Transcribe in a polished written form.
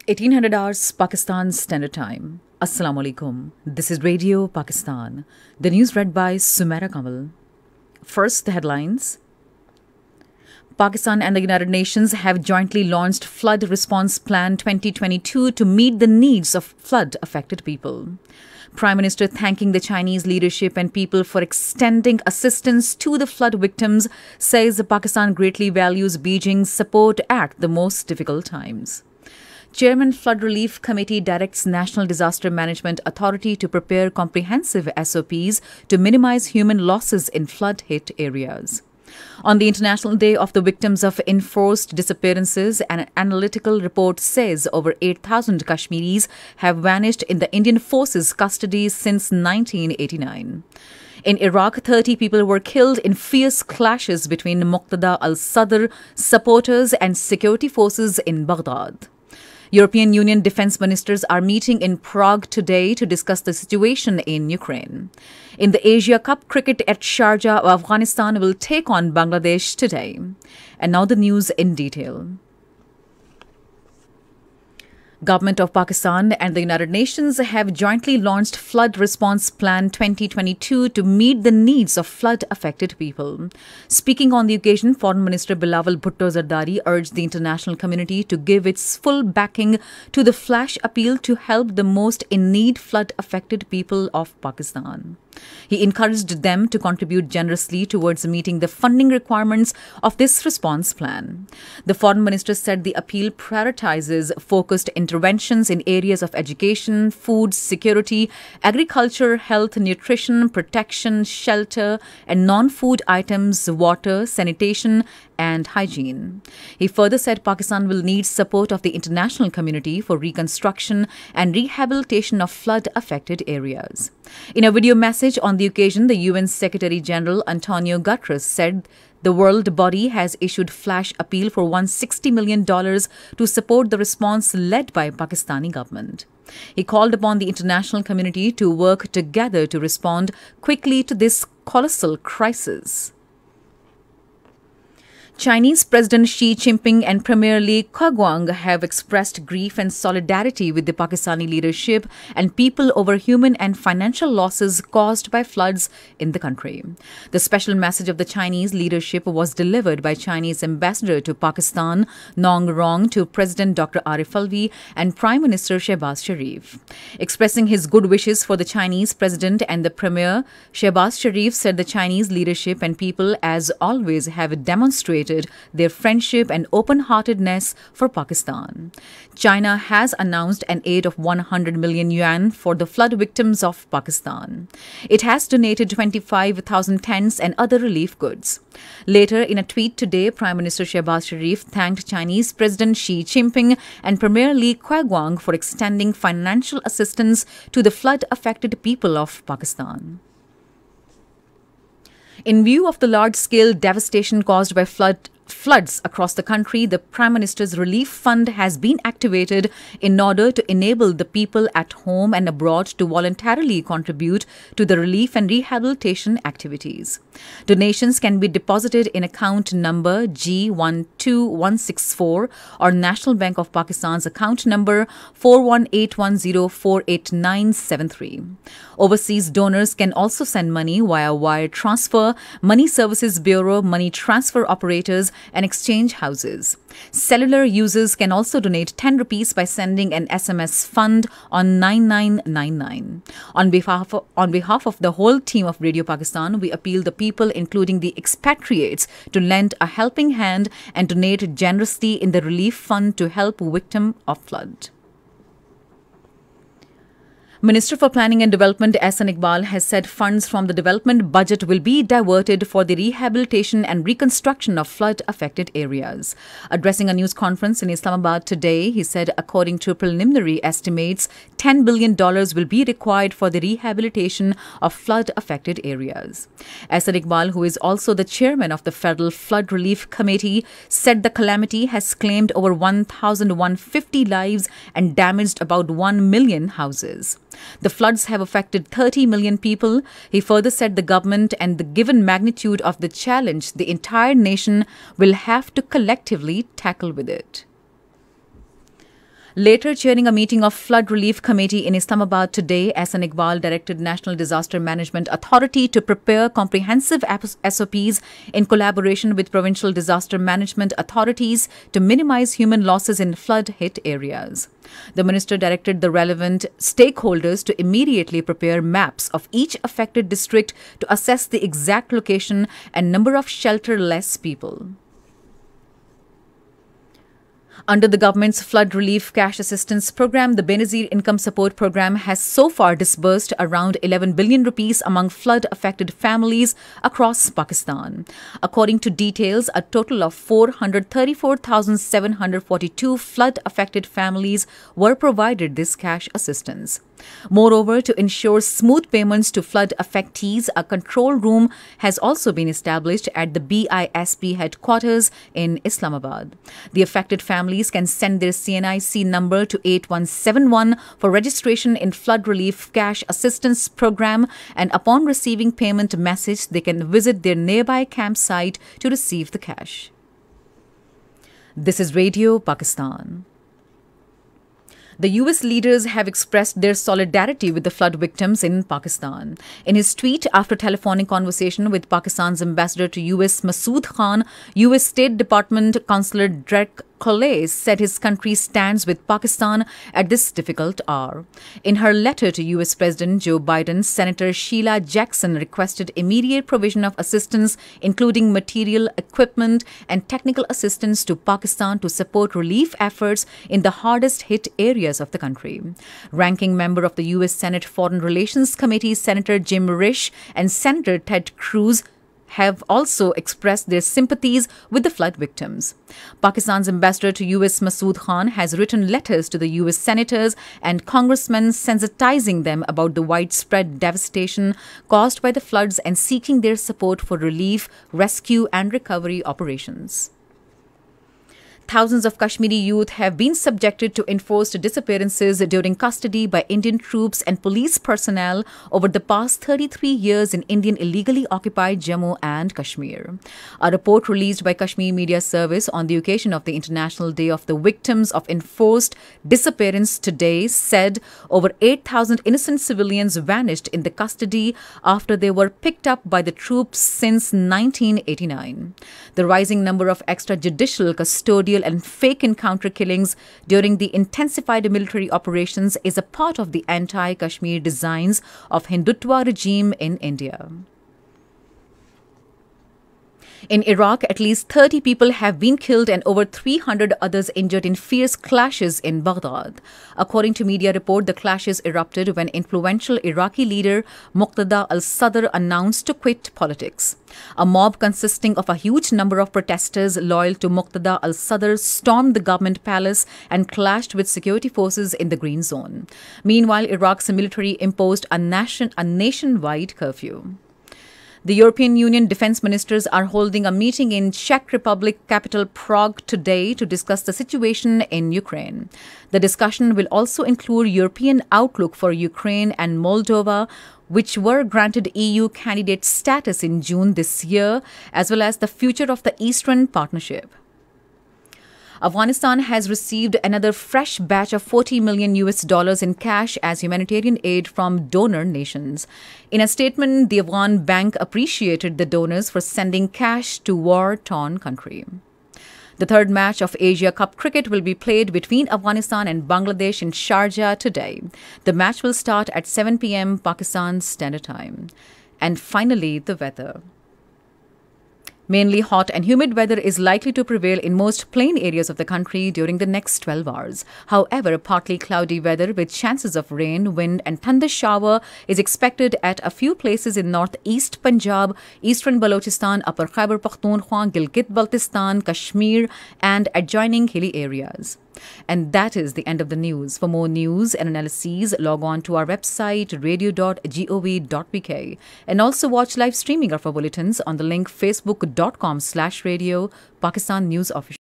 1800 hours Pakistan Standard Time. Assalamu alaikum. This is Radio Pakistan. The news read by Sumaira Kamal. First, the headlines. Pakistan and the United Nations have jointly launched Flood Response Plan 2022 to meet the needs of flood-affected people. Prime Minister thanking the Chinese leadership and people for extending assistance to the flood victims, says Pakistan greatly values Beijing's support at the most difficult times. Chairman Flood Relief Committee directs National Disaster Management Authority to prepare comprehensive SOPs to minimize human losses in flood-hit areas. On the International Day of the Victims of Enforced Disappearances, an analytical report says over 8,000 Kashmiris have vanished in the Indian Forces' custody since 1989. In Iraq, 30 people were killed in fierce clashes between Muqtada al-Sadr supporters and security forces in Baghdad. European Union defense ministers are meeting in Prague today to discuss the situation in Ukraine. In the Asia Cup cricket at Sharjah, Afghanistan will take on Bangladesh today. And now the news in detail. Government of Pakistan and the United Nations have jointly launched Flood Response Plan 2022 to meet the needs of flood-affected people. Speaking on the occasion, Foreign Minister Bilawal Bhutto Zardari urged the international community to give its full backing to the flash appeal to help the most in-need flood-affected people of Pakistan. He encouraged them to contribute generously towards meeting the funding requirements of this response plan. The Foreign Minister said the appeal prioritizes focused interventions in areas of education, food security, agriculture, health, nutrition, protection, shelter, and non-food items, water, sanitation, and hygiene. He further said Pakistan will need support of the international community for reconstruction and rehabilitation of flood-affected areas. In a video message on the occasion, the UN Secretary-General Antonio Guterres said the world body has issued flash appeal for $160 million to support the response led by Pakistani government. He called upon the international community to work together to respond quickly to this colossal crisis. Chinese President Xi Jinping and Premier Li Keqiang have expressed grief and solidarity with the Pakistani leadership and people over human and financial losses caused by floods in the country. The special message of the Chinese leadership was delivered by Chinese Ambassador to Pakistan, Nong Rong, to President Dr. Arif Alvi and Prime Minister Shehbaz Sharif. Expressing his good wishes for the Chinese President and the Premier, Shehbaz Sharif said the Chinese leadership and people, as always, have demonstrated their friendship and open-heartedness for Pakistan. China has announced an aid of 100 million yuan for the flood victims of Pakistan. It has donated 25,000 tents and other relief goods. Later, in a tweet today, Prime Minister Shehbaz Sharif thanked Chinese President Xi Jinping and Premier Li Keqiang for extending financial assistance to the flood-affected people of Pakistan. In view of the large-scale devastation caused by floods across the country, the Prime Minister's Relief Fund has been activated in order to enable the people at home and abroad to voluntarily contribute to the relief and rehabilitation activities. Donations can be deposited in account number G12164 or National Bank of Pakistan's account number 41810488973. Overseas donors can also send money via wire transfer, Money Services Bureau, money transfer operators, and exchange houses. Cellular users can also donate 10 rupees by sending an SMS fund on 9999. On behalf of the whole team of Radio Pakistan, we appeal the people, including the expatriates, to lend a helping hand and donate generously in the relief fund to help victims of flood. Minister for Planning and Development Ehsan Iqbal has said funds from the development budget will be diverted for the rehabilitation and reconstruction of flood-affected areas. Addressing a news conference in Islamabad today, he said according to preliminary estimates, $10 billion will be required for the rehabilitation of flood-affected areas. Ehsan Iqbal, who is also the chairman of the Federal Flood Relief Committee, said the calamity has claimed over 1,150 lives and damaged about 1 million houses. The floods have affected 30 million people. He further said the government and the given magnitude of the challenge, the entire nation will have to collectively tackle with it. Later, chairing a meeting of Flood Relief Committee in Islamabad today, Ahsan Iqbal directed National Disaster Management Authority to prepare comprehensive SOPs in collaboration with provincial disaster management authorities to minimize human losses in flood-hit areas. The minister directed the relevant stakeholders to immediately prepare maps of each affected district to assess the exact location and number of shelterless people. Under the government's flood relief cash assistance program, the Benazir Income Support Program has so far disbursed around 11 billion rupees among flood-affected families across Pakistan. According to details, a total of 434,742 flood-affected families were provided this cash assistance. Moreover, to ensure smooth payments to flood affectees, a control room has also been established at the BISP headquarters in Islamabad. The affected families can send their CNIC number to 8171 for registration in Flood Relief Cash Assistance Program, and upon receiving payment message, they can visit their nearby campsite to receive the cash. This is Radio Pakistan. The US leaders have expressed their solidarity with the flood victims in Pakistan. In his tweet after telephonic conversation with Pakistan's ambassador to US Masood Khan, US State Department Consular Drake Collet said his country stands with Pakistan at this difficult hour. In her letter to US President Joe Biden, Senator Sheila Jackson requested immediate provision of assistance, including material, equipment, and technical assistance to Pakistan to support relief efforts in the hardest hit areas of the country. Ranking member of the US Senate Foreign Relations Committee, Senator Jim Risch and Senator Ted Cruz have also expressed their sympathies with the flood victims. Pakistan's ambassador to US Masood Khan has written letters to the US senators and congressmen sensitizing them about the widespread devastation caused by the floods and seeking their support for relief, rescue and recovery operations. Thousands of Kashmiri youth have been subjected to enforced disappearances during custody by Indian troops and police personnel over the past 33 years in Indian illegally occupied Jammu and Kashmir. A report released by Kashmir Media Service on the occasion of the International Day of the Victims of Enforced Disappearance today said over 8,000 innocent civilians vanished in the custody after they were picked up by the troops since 1989. The rising number of extrajudicial, custodial and fake encounter killings during the intensified military operations is a part of the anti-Kashmir designs of Hindutva regime in India. In Iraq, at least 30 people have been killed and over 300 others injured in fierce clashes in Baghdad. According to media report, the clashes erupted when influential Iraqi leader Muqtada al-Sadr announced to quit politics. A mob consisting of a huge number of protesters loyal to Muqtada al-Sadr stormed the government palace and clashed with security forces in the Green Zone. Meanwhile, Iraq's military imposed a nationwide curfew. The European Union defense ministers are holding a meeting in Czech Republic capital Prague today to discuss the situation in Ukraine. The discussion will also include European outlook for Ukraine and Moldova, which were granted EU candidate status in June this year, as well as the future of the Eastern Partnership. Afghanistan has received another fresh batch of $40 million in cash as humanitarian aid from donor nations. In a statement, the Afghan Bank appreciated the donors for sending cash to war-torn country. The third match of Asia Cup cricket will be played between Afghanistan and Bangladesh in Sharjah today. The match will start at 7 p.m. Pakistan Standard Time. And finally, the weather. Mainly hot and humid weather is likely to prevail in most plain areas of the country during the next 12 hours. However, partly cloudy weather with chances of rain, wind and thunder shower is expected at a few places in northeast Punjab, eastern Balochistan, upper Khyber Pakhtunkhwa, Gilgit-Baltistan, Kashmir and adjoining hilly areas. And that is the end of the news. For more news and analyses, log on to our website radio.gov.pk and also watch live streaming of our bulletins on the link facebook.com/radio Pakistan News Official.